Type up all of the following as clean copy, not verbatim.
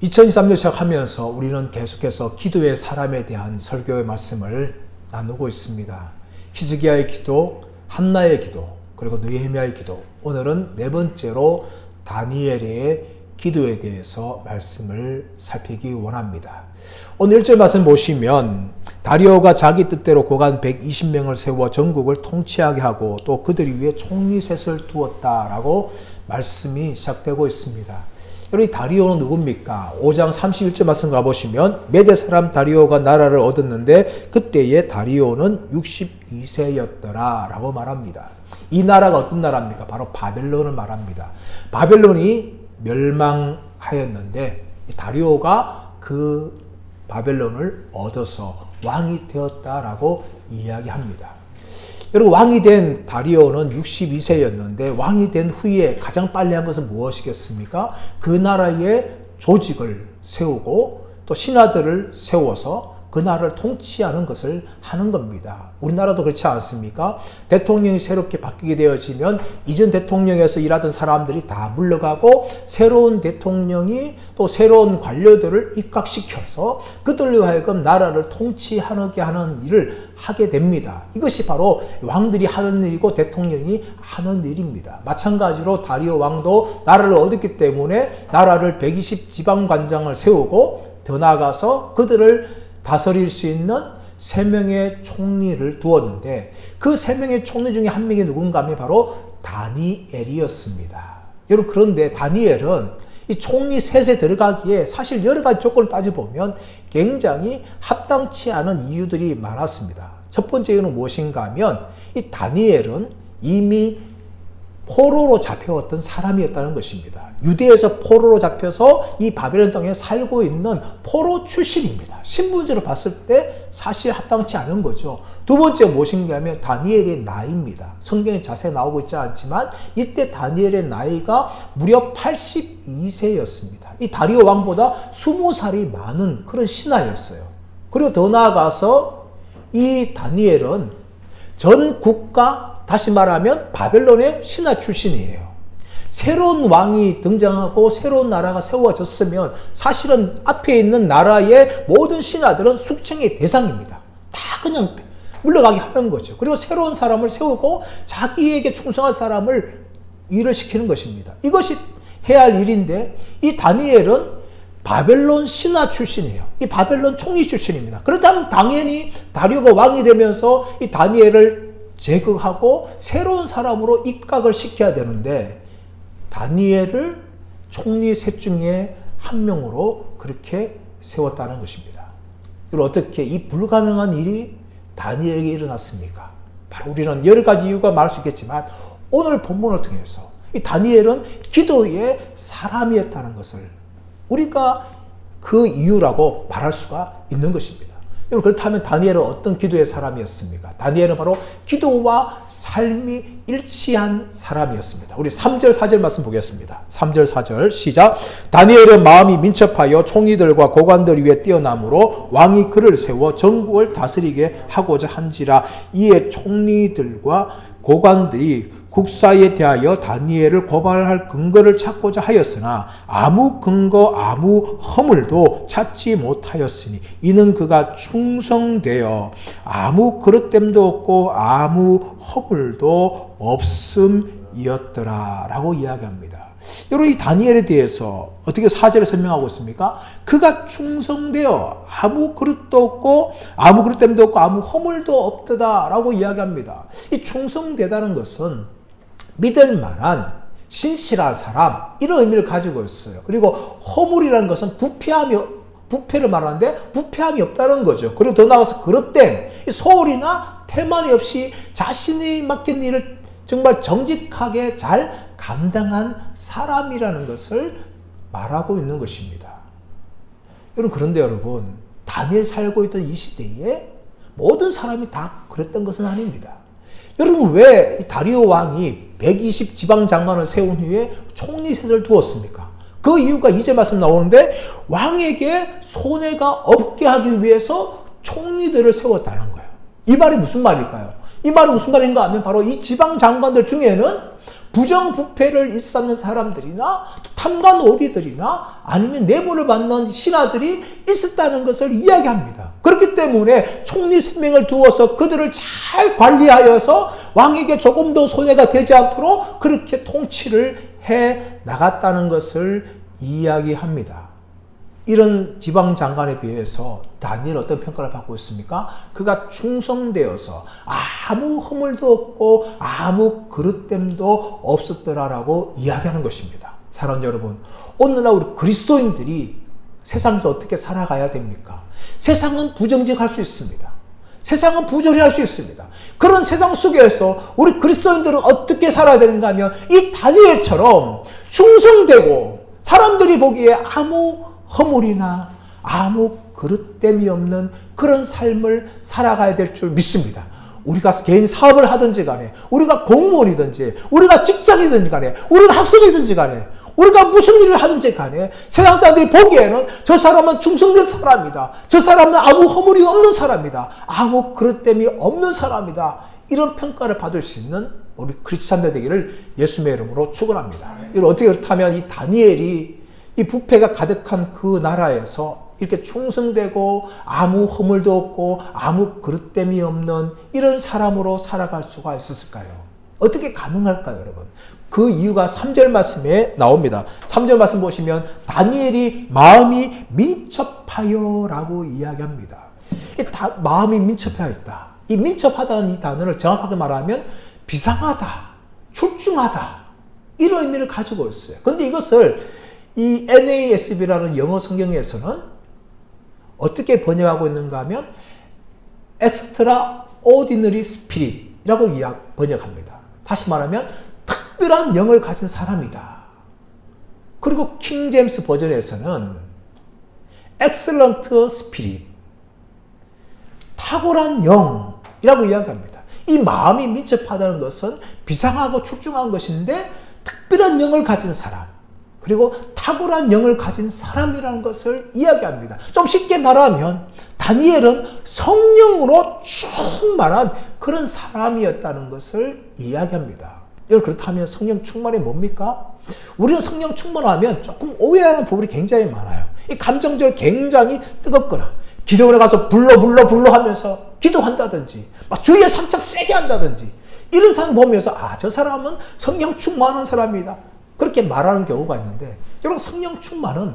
2023년 시작하면서 우리는 계속해서 기도의 사람에 대한 설교의 말씀을 나누고 있습니다. 히스기야의 기도, 한나의 기도, 그리고 느헤미야의 기도. 오늘은 네 번째로 다니엘의 기도에 대해서 말씀을 살피기 원합니다. 오늘 1절 말씀 보시면 다리오가 자기 뜻대로 고관 120명을 세워 전국을 통치하게 하고 또 그들 위에 총리셋을 두었다라고 말씀이 시작되고 있습니다. 여러분, 다리오는 누굽니까? 5장 31절 말씀 가보시면 메대 사람 다리오가 나라를 얻었는데 그때의 다리오는 62세였더라 라고 말합니다. 이 나라가 어떤 나라입니까? 바로 바벨론을 말합니다. 바벨론이 멸망하였는데 다리오가 그 바벨론을 얻어서 왕이 되었다라고 이야기합니다. 여러분, 왕이 된 다리오는 62세였는데 왕이 된 후에 가장 빨리 한 것은 무엇이겠습니까? 그 나라의 조직을 세우고 또 신하들을 세워서 그 나라를 통치하는 것을 하는 겁니다. 우리나라도 그렇지 않습니까? 대통령이 새롭게 바뀌게 되어지면 이전 대통령에서 일하던 사람들이 다 물러가고 새로운 대통령이 또 새로운 관료들을 입각시켜서 그들로 하여금 나라를 통치하게 하는 일을 하게 됩니다. 이것이 바로 왕들이 하는 일이고 대통령이 하는 일입니다. 마찬가지로 다리오 왕도 나라를 얻었기 때문에 나라를 120 지방관장을 세우고 더 나아가서 그들을 다스릴 수 있는 3명의 총리를 두었는데 그 3명의 총리 중에 한 명이 누군가 하면 바로 다니엘이었습니다. 여러분, 그런데 다니엘은 이 총리 셋에 들어가기에 사실 여러 가지 조건을 따져보면 굉장히 합당치 않은 이유들이 많았습니다. 첫 번째 이유는 무엇인가 하면 이 다니엘은 이미 포로로 잡혀왔던 사람이었다는 것입니다. 유대에서 포로로 잡혀서 이 바벨론 땅에 살고 있는 포로 출신입니다. 신분적으로 봤을 때 사실 합당치 않은 거죠. 두 번째 무엇인가 하면 다니엘의 나이입니다. 성경에 자세히 나오고 있지 않지만 이때 다니엘의 나이가 무려 82세였습니다. 이 다리오 왕보다 20살이 많은 그런 신하였어요. 그리고 더 나아가서 이 다니엘은 전 국가, 다시 말하면 바벨론의 신하 출신이에요. 새로운 왕이 등장하고 새로운 나라가 세워졌으면 사실은 앞에 있는 나라의 모든 신하들은 숙청의 대상입니다. 다 그냥 물러가게 하는 거죠. 그리고 새로운 사람을 세우고 자기에게 충성할 사람을 일을 시키는 것입니다. 이것이 해야 할 일인데 이 다니엘은 바벨론 신하 출신이에요. 이 바벨론 총리 출신입니다. 그렇다면 당연히 다리오가 왕이 되면서 이 다니엘을 제거하고 새로운 사람으로 입각을 시켜야 되는데 다니엘을 총리 셋 중에 한 명으로 그렇게 세웠다는 것입니다. 그리고 어떻게 이 불가능한 일이 다니엘에게 일어났습니까? 바로 우리는 여러 가지 이유가 말할 수 있겠지만 오늘 본문을 통해서 이 다니엘은 기도의 사람이었다는 것을 우리가 그 이유라고 말할 수가 있는 것입니다. 여러분, 그렇다면 다니엘은 어떤 기도의 사람이었습니까? 다니엘은 바로 기도와 삶이 일치한 사람이었습니다. 우리 3절 4절 말씀 보겠습니다. 3절 4절 시작. 다니엘은 마음이 민첩하여 총리들과 고관들 위에 뛰어남으로 왕이 그를 세워 전국을 다스리게 하고자 한지라. 이에 총리들과 고관들이 국사에 대하여 다니엘을 고발할 근거를 찾고자 하였으나 아무 근거 아무 허물도 찾지 못하였으니 이는 그가 충성되어 아무 그릇됨도 없고 아무 허물도 없음이었더라 라고 이야기합니다. 여러분, 이 다니엘에 대해서 어떻게 4절에 설명하고 있습니까? 그가 충성되어 아무 그릇도 없고 아무 그릇됨도 없고 아무 허물도 없더라 라고 이야기합니다. 이 충성되다는 것은 믿을 만한 신실한 사람, 이런 의미를 가지고 있어요. 그리고 허물이라는 것은 부패를 말하는데 부패함이 없다는 거죠. 그리고 더 나아가서 그릇됨, 소홀이나 태만이 없이 자신이 맡긴 일을 정말 정직하게 잘 감당한 사람이라는 것을 말하고 있는 것입니다. 여러분, 그런데 여러분, 다니엘 살고 있던 이 시대에 모든 사람이 다 그랬던 것은 아닙니다. 여러분, 왜 다리오 왕이 120 지방 장관을 세운 후에 총리 셋을 두었습니까? 그 이유가 이제 말씀 나오는데 왕에게 손해가 없게 하기 위해서 총리들을 세웠다는 거예요. 이 말이 무슨 말일까요? 이 말이 무슨 말인가 하면 바로 이 지방 장관들 중에는 부정부패를 일삼는 사람들이나 탐관오리들이나 아니면 뇌물을 받는 신하들이 있었다는 것을 이야기합니다. 그렇기 때문에 총리 3명을 두어서 그들을 잘 관리하여서 왕에게 조금도 손해가 되지 않도록 그렇게 통치를 해 나갔다는 것을 이야기합니다. 이런 지방장관에 비해서 다니엘 어떤 평가를 받고 있습니까? 그가 충성되어서 아무 허물도 없고 아무 그릇됨도 없었더라라고 이야기하는 것입니다. 사랑하는 여러분, 오늘날 우리 그리스도인들이 세상에서 어떻게 살아가야 됩니까? 세상은 부정직할 수 있습니다. 세상은 부조리할 수 있습니다. 그런 세상 속에서 우리 그리스도인들은 어떻게 살아야 되는가 하면 이 다니엘처럼 충성되고 사람들이 보기에 아무 허물이나 아무 그릇됨이 없는 그런 삶을 살아가야 될 줄 믿습니다. 우리가 개인 사업을 하든지 간에, 우리가 공무원이든지, 우리가 직장이든지 간에, 우리가 학생이든지 간에, 우리가 무슨 일을 하든지 간에 세상 사람들이 보기에는 저 사람은 충성된 사람이다. 저 사람은 아무 허물이 없는 사람이다. 아무 그릇됨이 없는 사람이다. 이런 평가를 받을 수 있는 우리 크리스찬들 되기를 예수님의 이름으로 축원합니다. 이걸 어떻게 그렇다면 이 다니엘이 이 부패가 가득한 그 나라에서 이렇게 충성되고 아무 허물도 없고 아무 그릇됨이 없는 이런 사람으로 살아갈 수가 있었을까요? 어떻게 가능할까요, 여러분? 그 이유가 3절 말씀에 나옵니다. 3절 말씀 보시면 다니엘이 마음이 민첩하여 라고 이야기합니다. 마음이 민첩하여 있다. 이 민첩하다는 이 단어를 정확하게 말하면 비상하다, 출중하다 이런 의미를 가지고 있어요. 그런데 이것을 이 NASB라는 영어 성경에서는 어떻게 번역하고 있는가 하면 Extraordinary Spirit이라고 번역합니다. 다시 말하면 특별한 영을 가진 사람이다. 그리고 킹 제임스 버전에서는 Excellent Spirit, 탁월한 영이라고 이야기합니다. 이 마음이 민첩하다는 것은 비상하고 출중한 것인데 특별한 영을 가진 사람, 그리고 탁월한 영을 가진 사람이라는 것을 이야기합니다. 좀 쉽게 말하면 다니엘은 성령으로 충만한 그런 사람이었다는 것을 이야기합니다. 여러분, 그렇다면 성령 충만이 뭡니까? 우리는 성령 충만하면 조금 오해하는 부분이 굉장히 많아요. 이 감정적으로 굉장히 뜨겁거나 기도원에 가서 불러 하면서 기도한다든지 막 주의에 삼창 세게 한다든지 이런 사람 보면서 저 사람은 성령 충만한 사람이다. 그렇게 말하는 경우가 있는데 여러분, 성령 충만은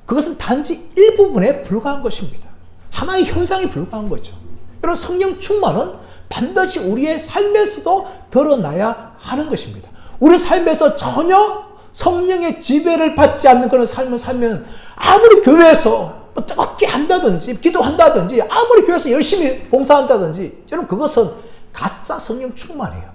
그것은 단지 일부분에 불과한 것입니다. 하나의 현상에 불과한 거죠. 여러분, 성령 충만은 반드시 우리의 삶에서도 드러나야 하는 것입니다. 우리 삶에서 전혀 성령의 지배를 받지 않는 그런 삶을 살면 아무리 교회에서 뜨겁게 한다든지 기도한다든지 아무리 교회에서 열심히 봉사한다든지 여러분, 그것은 가짜 성령 충만이에요.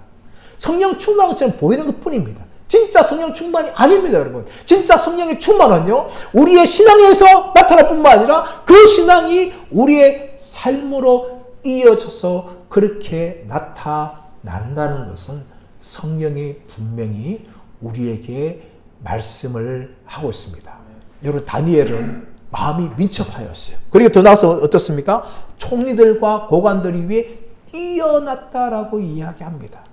성령 충만한 것처럼 보이는 것 뿐입니다. 진짜 성령 충만이 아닙니다, 여러분. 진짜 성령의 충만은요, 우리의 신앙에서 나타날 뿐만 아니라 그 신앙이 우리의 삶으로 이어져서 그렇게 나타난다는 것은 성령이 분명히 우리에게 말씀을 하고 있습니다. 여러분, 다니엘은 마음이 민첩하였어요. 그리고 더 나아가서 어떻습니까? 총리들과 고관들 위에 뛰어났다라고 이야기합니다.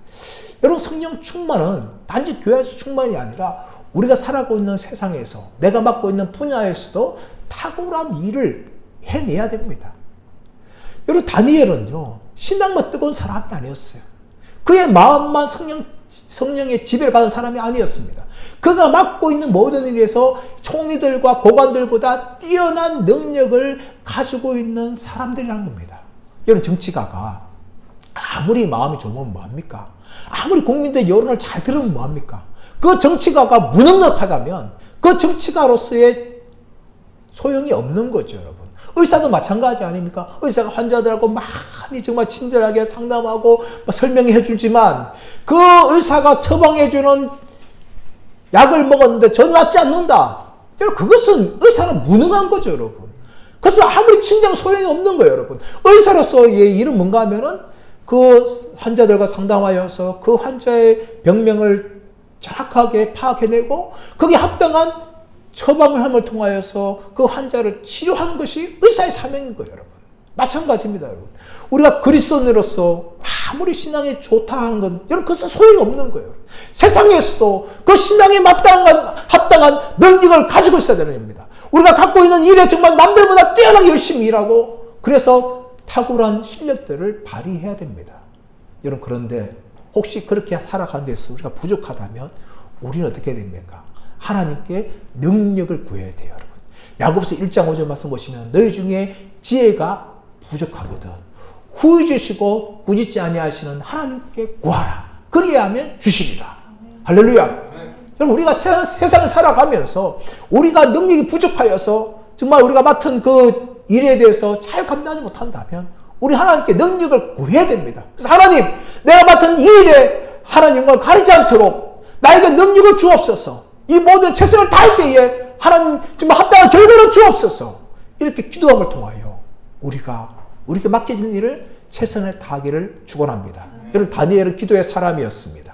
여러분, 성령 충만은 단지 교회에서 충만이 아니라 우리가 살아가고 있는 세상에서 내가 맡고 있는 분야에서도 탁월한 일을 해내야 됩니다. 여러분, 다니엘은요, 신앙만 뜨거운 사람이 아니었어요. 그의 마음만 성령의 지배를 받은 사람이 아니었습니다. 그가 맡고 있는 모든 일에서 총리들과 고관들보다 뛰어난 능력을 가지고 있는 사람들이라는 겁니다. 여러분, 정치가가 아무리 마음이 좋으면 뭐합니까? 아무리 국민들의 여론을 잘 들으면 뭐합니까? 그 정치가가 무능력하다면 그 정치가로서의 소용이 없는 거죠, 여러분. 의사도 마찬가지 아닙니까? 의사가 환자들하고 많이 정말 친절하게 상담하고 설명해 주지만 그 의사가 처방해주는 약을 먹었는데 전혀 낫지 않는다. 여러분, 그것은 의사는 무능한 거죠, 여러분. 그래서 아무리 친정 소용이 없는 거예요, 여러분. 의사로서의 일은 뭔가 하면은 그 환자들과 상담하여서 그 환자의 병명을 정확하게 파악해내고 거기에 합당한 처방을 함을 통하여서 그 환자를 치료하는 것이 의사의 사명인 거예요, 여러분. 마찬가지입니다, 여러분. 우리가 그리스도인으로서 아무리 신앙이 좋다 하는 건 여러분 그것은 소용이 없는 거예요. 세상에서도 그 신앙에 합당한 능력을 가지고 있어야 되는 겁니다. 우리가 갖고 있는 일에 정말 남들보다 뛰어나게 열심히 일하고 그래서 탁월한 실력들을 발휘해야 됩니다. 여러분 그런데 혹시 그렇게 살아가는 데서 우리가 부족하다면 우리는 어떻게 됩니까? 하나님께 능력을 구해야 돼요, 여러분. 야고보서 1장 5절 말씀 보시면 너희 중에 지혜가 부족하거든 후해주시고 꾸짖지 아니하시는 하나님께 구하라. 그리하면 주시리라. 할렐루야. 여러분 우리가 세상을 살아가면서 우리가 능력이 부족하여서 정말 우리가 맡은 그 일에 대해서 잘 감당하지 못한다면 우리 하나님께 능력을 구해야 됩니다. 그래서 하나님, 내가 맡은 이 일에 하나님을 가리지 않도록 나에게 능력을 주옵소서. 이 모든 최선을 다할 때에 하나님 정말 합당한 결과를 주옵소서. 이렇게 기도함을 통하여 우리에게 맡겨진 일을 최선을 다하기를 축원합니다. 여러분 다니엘은 기도의 사람이었습니다.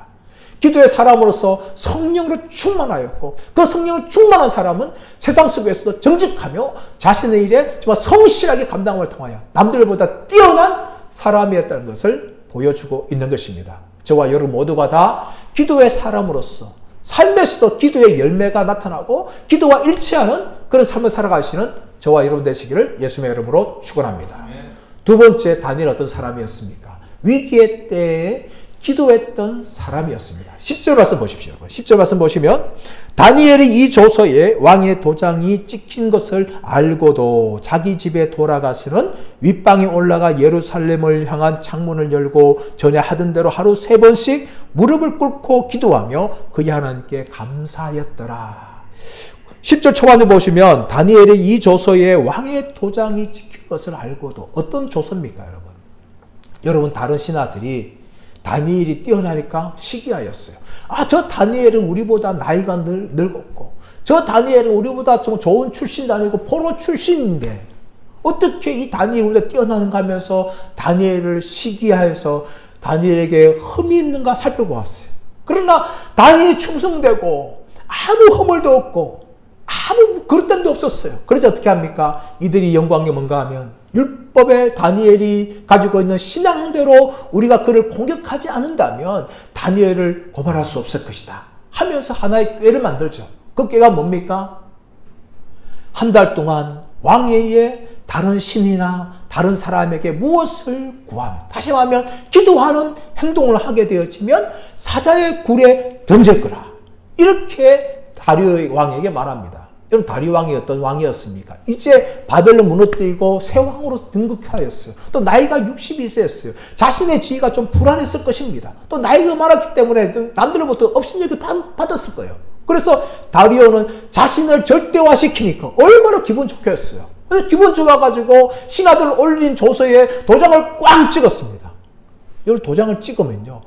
기도의 사람으로서 성령으로 충만하였고 그 성령으로 충만한 사람은 세상 속에서도 정직하며 자신의 일에 정말 성실하게 감당함을 통하여 남들보다 뛰어난 사람이었다는 것을 보여주고 있는 것입니다. 저와 여러분 모두가 다 기도의 사람으로서 삶에서도 기도의 열매가 나타나고 기도와 일치하는 그런 삶을 살아가시는 저와 여러분 되시기를 예수님의 이름으로 축원합니다. 두 번째, 다니엘 어떤 사람이었습니까? 위기의 때에 기도했던 사람이었습니다. 10절 말씀 보십시오. 10절 말씀 보시면 다니엘이 이 조서에 왕의 도장이 찍힌 것을 알고도 자기 집에 돌아가서는 윗방에 올라가 예루살렘을 향한 창문을 열고 전에 하던 대로 하루 3번씩 무릎을 꿇고 기도하며 그의 하나님께 감사하였더라. 10절 초반에 보시면 다니엘이 이 조서에 왕의 도장이 찍힌 것을 알고도 어떤 조서입니까, 여러분? 여러분 다른 신하들이 다니엘이 뛰어나니까 시기하였어요. 저 다니엘은 우리보다 나이가 늙었고 저 다니엘은 우리보다 좀 좋은 출신도 아니고 포로 출신인데 어떻게 이 다니엘이 우리가 뛰어나는가 하면서 다니엘을 시기하여서 다니엘에게 흠이 있는가 살펴보았어요. 그러나 다니엘이 충성되고 아무 허물도 없고 아무 그릇됨도 없었어요. 그래서 어떻게 합니까? 이들이 연구한 게 뭔가 하면 율법에 다니엘이 가지고 있는 신앙대로 우리가 그를 공격하지 않는다면 다니엘을 고발할 수 없을 것이다 하면서 하나의 꾀를 만들죠. 그 꾀가 뭡니까? 한 달 동안 왕위에 다른 신이나 다른 사람에게 무엇을 구하면, 다시 말하면 기도하는 행동을 하게 되어지면 사자의 굴에 던질 거라. 이렇게 다리오 왕에게 말합니다. 여러분 다리오 왕이 어떤 왕이었습니까? 이제 바벨론 무너뜨리고 새 왕으로 등극하였어요. 또 나이가 62세였어요. 자신의 지위가 좀 불안했을 것입니다. 또 나이가 많았기 때문에 남들로부터 업신여기 받았을 거예요. 그래서 다리오는 자신을 절대화시키니까 얼마나 기분 좋겠어요. 그래서 기분 좋아가지고 신하들 올린 조서에 도장을 꽝 찍었습니다. 여러분 도장을 찍으면요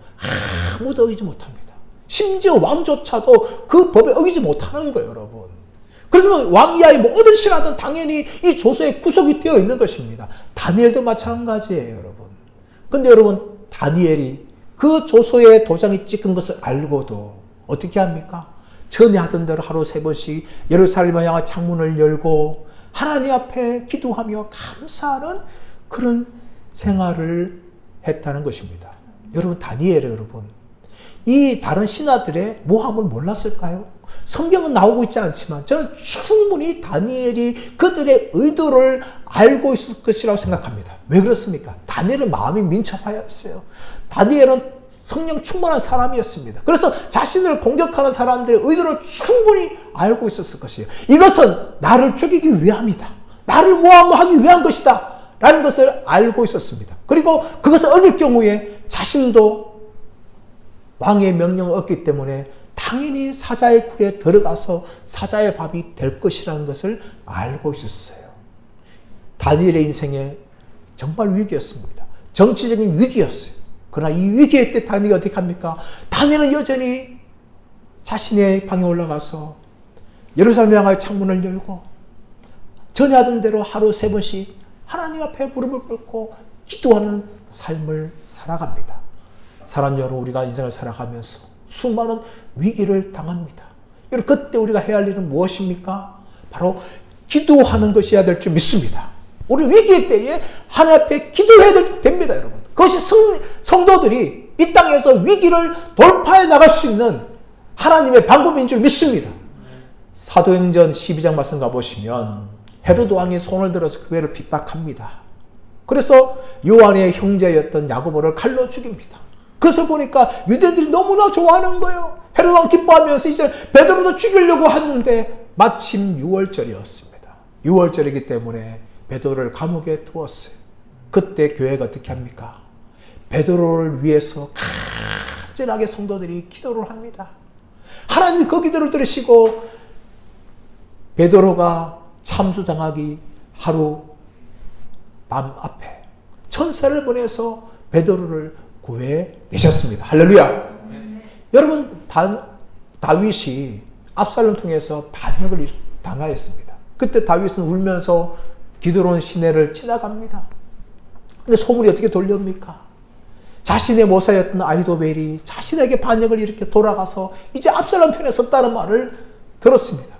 아무도 어기지 못합니다. 심지어 왕조차도 그 법에 어기지 못하는 거예요, 여러분. 그래서 왕이야 모든 신하들은 당연히 이 조서에 구속이 되어 있는 것입니다. 다니엘도 마찬가지예요, 여러분. 근데 여러분 다니엘이 그 조서에 도장이 찍힌 것을 알고도 어떻게 합니까? 전에 하던 대로 하루 3번씩 예루살렘을 향한 창문을 열고 하나님 앞에 기도하며 감사하는 그런 생활을 했다는 것입니다. 여러분 다니엘이 여러분 이 다른 신하들의 모함을 몰랐을까요? 성경은 나오고 있지 않지만 저는 충분히 다니엘이 그들의 의도를 알고 있을 것이라고 생각합니다. 왜 그렇습니까? 다니엘은 마음이 민첩하였어요. 다니엘은 성령 충만한 사람이었습니다. 그래서 자신을 공격하는 사람들의 의도를 충분히 알고 있었을 것이에요. 이것은 나를 죽이기 위함이다. 나를 모함하기 위한 것이다. 라는 것을 알고 있었습니다. 그리고 그것을 어길 경우에 자신도 왕의 명령을 얻기 때문에 당연히 사자의 굴에 들어가서 사자의 밥이 될 것이라는 것을 알고 있었어요. 다니엘의 인생에 정말 위기였습니다. 정치적인 위기였어요. 그러나 이 위기의 때 다니엘이 어떻게 합니까? 다니엘은 여전히 자신의 방에 올라가서 예루살렘 향할 창문을 열고 전에 하던 대로 하루 3번씩 하나님 앞에 무릎을 꿇고 기도하는 삶을 살아갑니다. 사람 여러분, 우리가 인생을 살아가면서 수많은 위기를 당합니다. 여러분, 그때 우리가 해야 할 일은 무엇입니까? 바로 기도하는 것이어야 될 줄 믿습니다. 우리 위기 때에 하나님 앞에 기도해야 됩니다, 여러분. 그것이 성도들이 이 땅에서 위기를 돌파해 나갈 수 있는 하나님의 방법인 줄 믿습니다. 사도행전 12장 말씀 가보시면 헤로드 왕이 손을 들어서 교회를 핍박합니다. 그래서 요한의 형제였던 야고보를 칼로 죽입니다. 그것을 보니까 유대인들이 너무나 좋아하는 거예요. 헤로드 왕 기뻐하면서 이제 베드로도 죽이려고 하는데 마침 6월절이었습니다. 6월절이기 때문에 베드로를 감옥에 두었어요. 그때 교회가 어떻게 합니까? 베드로를 위해서 간절하게 성도들이 기도를 합니다. 하나님이 그 기도를 들으시고 베드로가 참수당하기 하루 밤 앞에 천사를 보내서 베드로를 구해내셨습니다. 할렐루야. 여러분, 다윗이 압살롬 통해서 반역을 당하였습니다. 그때 다윗은 울면서 기드론 시내를 지나갑니다. 근데 소문이 어떻게 돌려옵니까? 자신의 모사였던 아히도벨이 자신에게 반역을 일으켜 돌아가서 이제 압살롬 편에 섰다는 말을 들었습니다.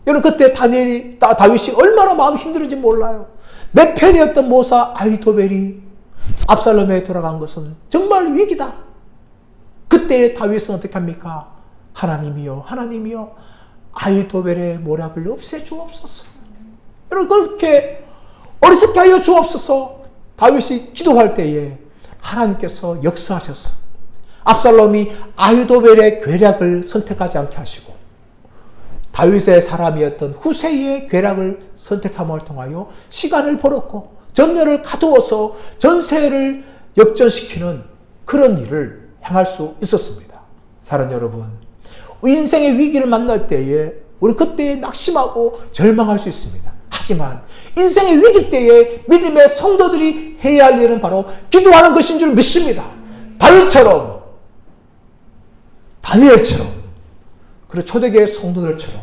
여러분, 그때 다윗이 얼마나 마음이 힘들은지 몰라요. 내 편이었던 모사 아히도벨이 압살롬에 돌아간 것은 정말 위기다. 그때 다윗은 어떻게 합니까? 하나님이여, 하나님이여, 아히도벨의 모략을 없애주옵소서. 여러분, 그렇게 어리석게 하여 주옵소서. 다윗이 기도할 때에 하나님께서 역사하셔서 압살롬이 아히도벨의 괴략을 선택하지 않게 하시고 다윗의 사람이었던 후세이의 괴략을 선택함을 통하여 시간을 벌었고 전열을 가두어서 전세를 역전시키는 그런 일을 행할 수 있었습니다. 사랑하는 여러분, 인생의 위기를 만날 때에 우리 그때에 낙심하고 절망할 수 있습니다. 하지만 인생의 위기 때에 믿음의 성도들이 해야 할 일은 바로 기도하는 것인 줄 믿습니다. 다윗처럼, 다니엘처럼, 그리고 초대교회 성도들처럼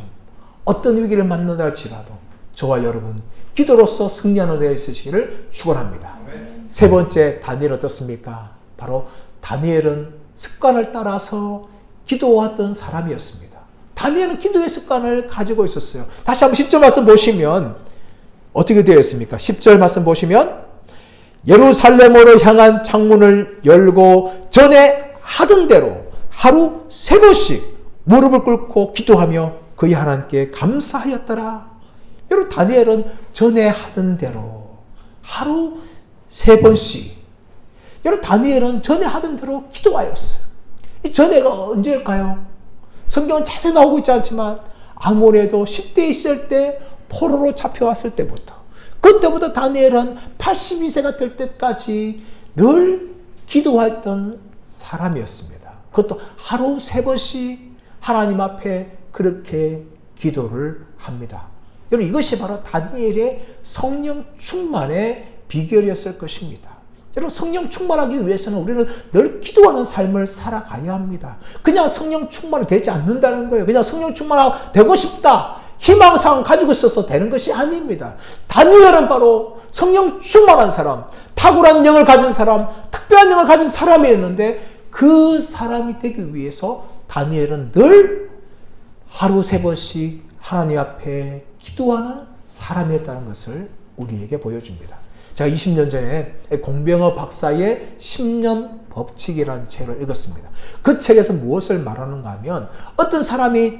어떤 위기를 만나다 할지라도 저와 여러분 기도로서 승리하는 데 있으시기를 축원합니다. 세 번째, 다니엘 어떻습니까? 바로 다니엘은 습관을 따라서 기도했던 사람이었습니다. 다니엘은 기도의 습관을 가지고 있었어요. 다시 한번 10절 말씀 보시면 어떻게 되어 있습니까? 10절 말씀 보시면 예루살렘으로 향한 창문을 열고 전에 하던 대로 하루 3번씩 무릎을 꿇고 기도하며 그의 하나님께 감사하였더라. 여러분, 다니엘은 전에 하던 대로 하루 3번씩, 여러분, 다니엘은 전에 하던 대로 기도하였어요. 이 전에가 언제일까요? 성경은 자세히 나오고 있지 않지만 아무래도 10대에 있을 때 포로로 잡혀왔을 때부터, 그때부터 다니엘은 82세가 될 때까지 늘 기도했던 사람이었습니다. 그것도 하루 3번씩 하나님 앞에 그렇게 기도를 합니다. 여러분, 이것이 바로 다니엘의 성령 충만의 비결이었을 것입니다. 여러분, 성령 충만하기 위해서는 우리는 늘 기도하는 삶을 살아가야 합니다. 그냥 성령 충만이 되지 않는다는 거예요. 그냥 성령 충만하고 되고 싶다, 희망사항 가지고 있어서 되는 것이 아닙니다. 다니엘은 바로 성령 충만한 사람, 탁월한 영을 가진 사람, 특별한 영을 가진 사람이었는데 그 사람이 되기 위해서 다니엘은 늘 하루 3번씩 하나님 앞에 기도하는 사람이었다는 것을 우리에게 보여줍니다. 제가 20년 전에 공병호 박사의 10년 법칙이라는 책을 읽었습니다. 그 책에서 무엇을 말하는가 하면 어떤 사람이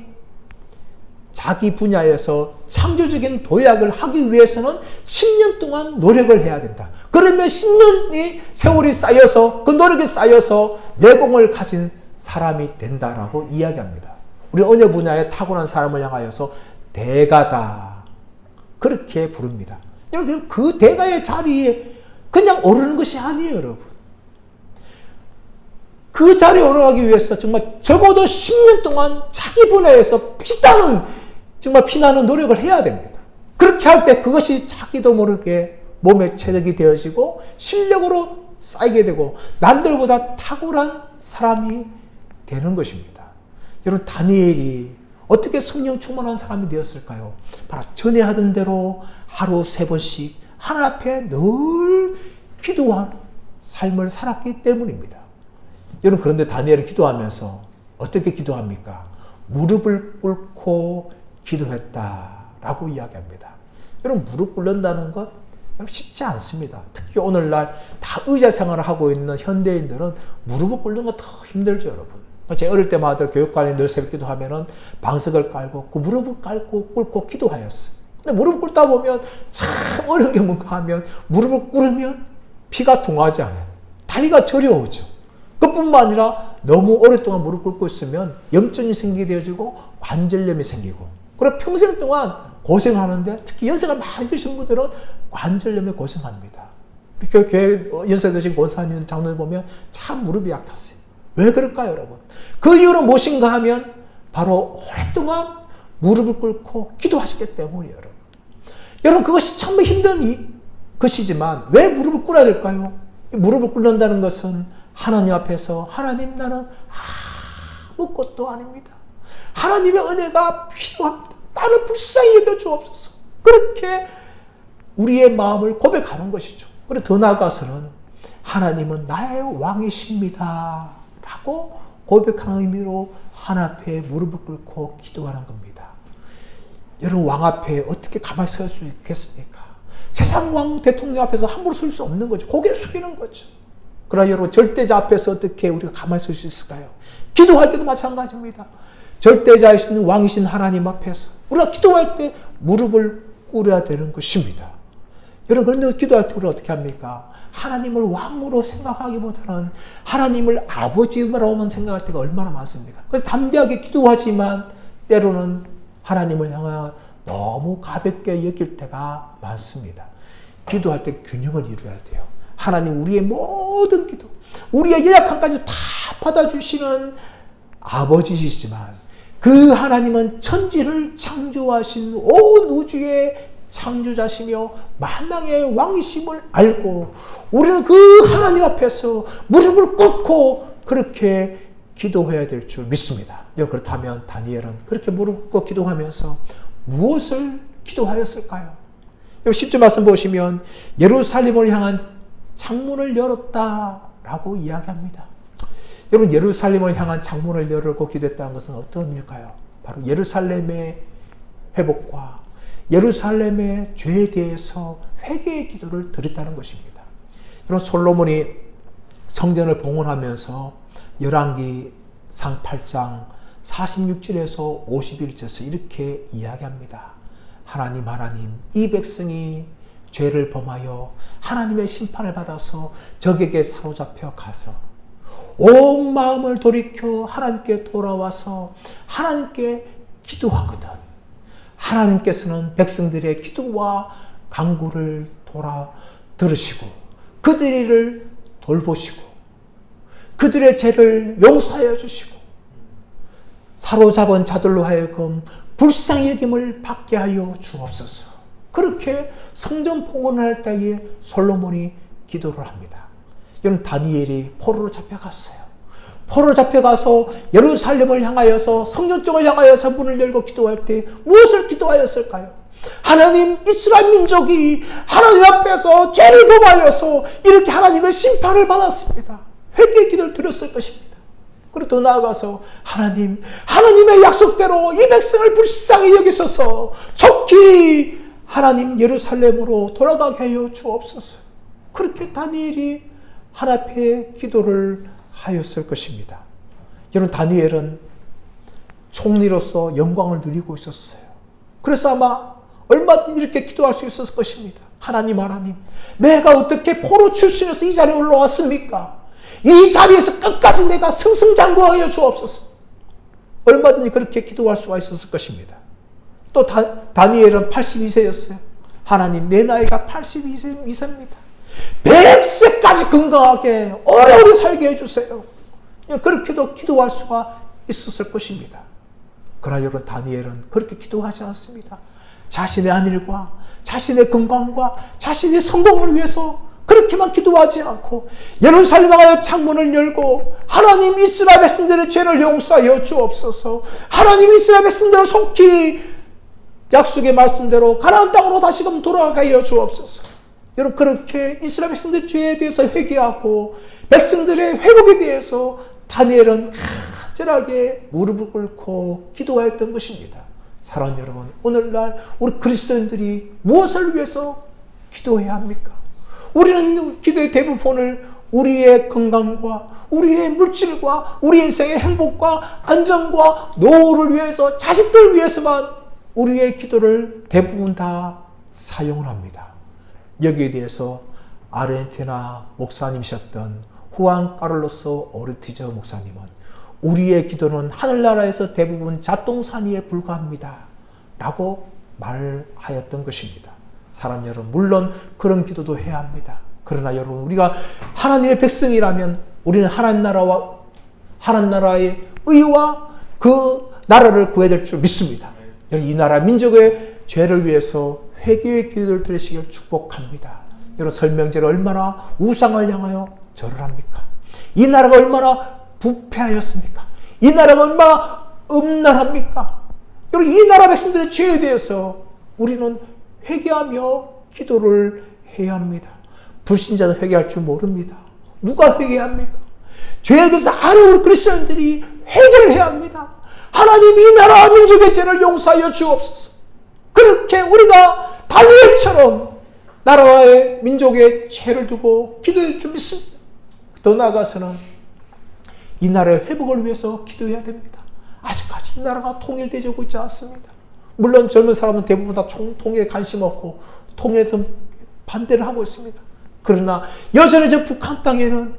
자기 분야에서 창조적인 도약을 하기 위해서는 10년 동안 노력을 해야 된다. 그러면 10년이 세월이 쌓여서 그 노력이 쌓여서 내공을 가진 사람이 된다라고 이야기합니다. 우리 언어 분야에 탁월한 사람을 향하여서 대가다, 그렇게 부릅니다. 여러분, 그 대가의 자리에 그냥 오르는 것이 아니에요, 여러분. 그 자리에 올라가기 위해서 정말 적어도 10년 동안 자기 분야에서 피나는 노력을 해야 됩니다. 그렇게 할 때 그것이 자기도 모르게 몸에 체득이 되어지고 실력으로 쌓이게 되고 남들보다 탁월한 사람이 되는 것입니다. 여러분, 다니엘이 어떻게 성령 충만한 사람이 되었을까요? 바로 전에 하던 대로 하루 3번씩 하나님 앞에 늘 기도하는 삶을 살았기 때문입니다. 여러분, 그런데 다니엘은 기도하면서 어떻게 기도합니까? 무릎을 꿇고 기도했다라고 이야기합니다. 여러분, 무릎 꿇는다는 것, 쉽지 않습니다. 특히 오늘날 다 의자 생활을 하고 있는 현대인들은 무릎을 꿇는 거 더 힘들죠, 여러분. 제가 어릴 때마다 교육관에 늘 새벽 기도하면은 방석을 깔고 그 무릎을 꿇고 기도하였어요. 근데 무릎을 꿇다 보면 참 어려운 게 뭔가 하면 무릎을 꿇으면 피가 통하지 않아요. 다리가 저려오죠. 그뿐만 아니라 너무 오랫동안 무릎 꿇고 있으면 염증이 생기게 되어지고 관절염이 생기고, 그리고 평생 동안 고생하는데 특히 연세가 많이 드신 분들은 관절염에 고생합니다. 우리 교회 연세 드신 권사님, 장로님 보면 참 무릎이 약하세요. 왜 그럴까요, 여러분? 그 이유는 무엇인가 하면 바로 오랫동안 무릎을 꿇고 기도하셨기 때문이에요, 여러분. 여러분, 그것이 참 힘든 것이지만 왜 무릎을 꿇어야 될까요? 무릎을 꿇는다는 것은 하나님 앞에서 하나님, 나는 아무것도 아닙니다. 하나님의 은혜가 필요합니다. 나를 불쌍히 여겨주옵소서. 그렇게 우리의 마음을 고백하는 것이죠. 그리고 더 나아가서는 하나님은 나의 왕이십니다 라고 고백하는 의미로 하나님 앞에 무릎을 꿇고 기도하는 겁니다. 여러분, 왕 앞에 어떻게 가만히 설 수 있겠습니까? 세상 왕 대통령 앞에서 함부로 설 수 없는 거죠. 고개를 숙이는 거죠. 그러나 여러분, 절대자 앞에서 어떻게 우리가 가만히 설 수 있을까요? 기도할 때도 마찬가지입니다. 절대자이신 왕이신 하나님 앞에서 우리가 기도할 때 무릎을 꿇어야 되는 것입니다. 여러분, 그런데 기도할 때 우리가 어떻게 합니까? 하나님을 왕으로 생각하기보다는 하나님을 아버지로만 생각할 때가 얼마나 많습니까? 그래서 담대하게 기도하지만 때로는 하나님을 향하여 너무 가볍게 여길 때가 많습니다. 기도할 때 균형을 이루어야 돼요. 하나님, 우리의 모든 기도, 우리의 연약함까지 다 받아주시는 아버지시지만 그 하나님은 천지를 창조하신 온 우주의 창조자시며 만왕의 왕이심을 알고 우리는 그 하나님 앞에서 무릎을 꿇고 그렇게 기도해야 될 줄 믿습니다. 그렇다면 다니엘은 그렇게 무릎 꿇고 기도하면서 무엇을 기도하였을까요? 10절 말씀 보시면 예루살렘을 향한 창문을 열었다라고 이야기합니다. 여러분, 예루살렘을 향한 창문을 열고 기도했다는 것은 어떤 의미일까요? 바로 예루살렘의 회복과 예루살렘의 죄에 대해서 회개의 기도를 드렸다는 것입니다. 여러분, 솔로몬이 성전을 봉헌하면서 열왕기상 8장 46절에서 51절에서 이렇게 이야기합니다. 하나님, 이 백성이 죄를 범하여 하나님의 심판을 받아서 적에게 사로잡혀 가서 온 마음을 돌이켜 하나님께 돌아와서 하나님께 기도하거든. 하나님께서는 백성들의 기도와 간구를 들으시고 그들을 돌보시고 그들의 죄를 용서하여 주시고 사로잡은 자들로 하여금 불쌍히 여김을 받게 하여 주옵소서. 그렇게 성전 봉헌할 때에 솔로몬이 기도를 합니다. 여러분, 다니엘이 포로로 잡혀갔어요. 포로로 잡혀가서 예루살렘을 향하여서 성전 쪽을 향하여서 문을 열고 기도할 때 무엇을 기도하였을까요? 하나님, 이스라엘 민족이 하나님 앞에서 죄를 범하여서 이렇게 하나님의 심판을 받았습니다. 회개의 기도를 드렸을 것입니다. 그리고 더 나아가서 하나님의 약속대로 이 백성을 불쌍히 여기셔서 좋게 하나님 예루살렘으로 돌아가게 하여 주옵소서. 그렇게 다니엘이 하나님 앞에 기도를 하였을 것입니다. 여러분, 다니엘은 총리로서 영광을 누리고 있었어요. 그래서 아마 얼마든지 이렇게 기도할 수 있었을 것입니다. 하나님, 내가 어떻게 포로 출신에서 이 자리에 올라왔습니까? 이 자리에서 끝까지 내가 승승장구하여 주옵소서. 얼마든지 그렇게 기도할 수가 있었을 것입니다. 또 다니엘은 82세였어요. 하나님, 내 나이가 82세입니다. 100세까지 건강하게 오래오래 살게 해주세요. 그렇게도 기도할 수가 있었을 것입니다. 그러나 여러분, 다니엘은 그렇게 기도하지 않습니다. 자신의 안일과 자신의 건강과 자신의 성공을 위해서 그렇게만 기도하지 않고 예루살렘에 창문을 열고 하나님, 이스라엘 백성들의 죄를 용서하여 주옵소서. 하나님, 이스라엘 백성들을 속히 약속의 말씀대로 가나안 땅으로 다시금 돌아가게 하여 주옵소서. 여러분, 그렇게 이스라엘 백성들의 죄에 대해서 회개하고 백성들의 회복에 대해서 다니엘은 간절하게 무릎을 꿇고 기도하였던 것입니다. 사랑하는 여러분, 오늘날 우리 그리스도인들이 무엇을 위해서 기도해야 합니까? 우리는 기도의 대부분을 우리의 건강과 우리의 물질과 우리 인생의 행복과 안정과 노후를 위해서, 자식들 위해서만 우리의 기도를 대부분 다 사용을 합니다. 여기에 대해서 아르헨티나 목사님이셨던 후안 카를로스 오르티저 목사님은 우리의 기도는 하늘나라에서 대부분 잣동산이에 불과합니다 라고 말하였던 것입니다. 사랑 여러분, 물론 그런 기도도 해야 합니다. 그러나 여러분, 우리가 하나님의 백성이라면 우리는 하나님 나라의 의와 그 나라를 구해야 될 줄 믿습니다. 여러분, 이 나라 민족의 죄를 위해서 회개의 기도를 드리시길 축복합니다. 여러분, 설명제를 얼마나 우상을 향하여 절을 합니까? 이 나라가 얼마나 부패하였습니까? 이 나라가 얼마나 음란합니까? 여러분, 이 나라 백성들의 죄에 대해서 우리는 회개하며 기도를 해야 합니다. 불신자는 회개할 줄 모릅니다. 누가 회개합니까? 죄에 대해서 아는 우리 그리스도인들이 회개를 해야 합니다. 하나님, 이 나라 민족의 죄를 용서하여 주옵소서. 그렇게 우리가 다니엘처럼 나라와의 민족의 죄를 두고 기도할 줄 믿습니다. 더 나아가서는 이 나라의 회복을 위해서 기도해야 됩니다. 아직까지 이 나라가 통일되지 있지 않습니다. 물론 젊은 사람은 대부분 다 통일에 관심 없고 통일에 반대를 하고 있습니다. 그러나 여전히 저 북한 땅에는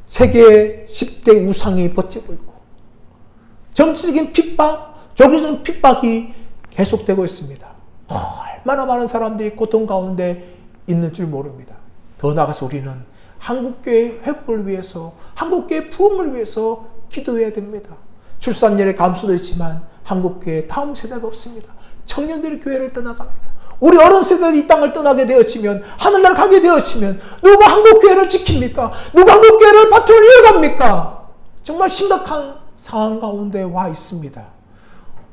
세계 10대 우상이 버티고 있고 정치적인 핍박, 종교적인 핍박이 계속되고 있습니다. 얼마나 많은 사람들이 고통 가운데 있는 줄 모릅니다. 더 나아가서 우리는 한국교회 회복을 위해서, 한국교회 부흥을 위해서 기도해야 됩니다. 출산율의 감소도 있지만 한국교회 다음 세대가 없습니다. 청년들이 교회를 떠나갑니다. 우리 어른 세대들이 이 땅을 떠나게 되어지면, 하늘나라 가게 되어지면 누가 한국교회를 지킵니까? 누가 한국교회를 바탕을 이어갑니까? 정말 심각한 상황 가운데 와 있습니다.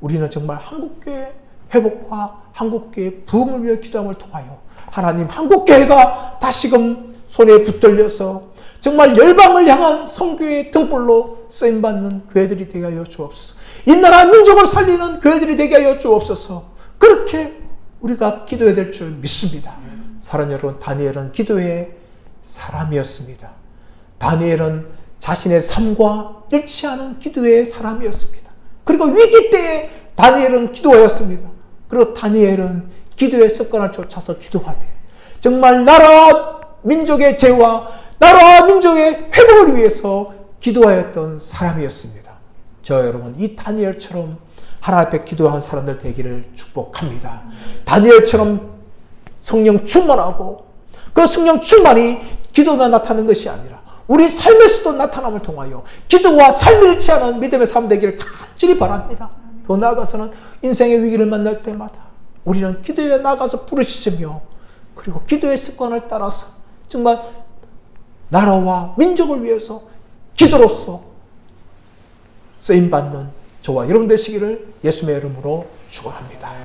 우리는 정말 한국교회 회복과 한국교회 부흥을 위해 기도함을 통하여 하나님, 한국교회가 다시금 손에 붙들려서 정말 열방을 향한 선교의 등불로 쓰임받는 교회들이 되게 하여 주옵소서. 이 나라 민족을 살리는 교회들이 되게 하여 주옵소서. 그렇게 우리가 기도해야 될 줄 믿습니다. 사랑 여러분, 다니엘은 기도의 사람이었습니다. 다니엘은 자신의 삶과 일치하는 기도의 사람이었습니다. 그리고 위기 때에 다니엘은 기도하였습니다. 그리고 다니엘은 기도의 습관을 쫓아서 기도하되 정말 나라와 민족의 죄와 나라와 민족의 회복을 위해서 기도하였던 사람이었습니다. 저 여러분, 이 다니엘처럼 하나님 앞에 기도한 사람들 되기를 축복합니다. 다니엘처럼 성령 충만하고 그 성령 충만이 기도만 나타나는 것이 아니라 우리 삶에서도 나타남을 통하여 기도와 삶을 일치하는 믿음의 삶 되기를 간절히 바랍니다. 더 나아가서는 인생의 위기를 만날 때마다 우리는 기도에 나가서 부르짖으며 그리고 기도의 습관을 따라서 정말 나라와 민족을 위해서 기도로서 쓰임받는 저와 여러분 되시기를 예수님의 이름으로 축원합니다.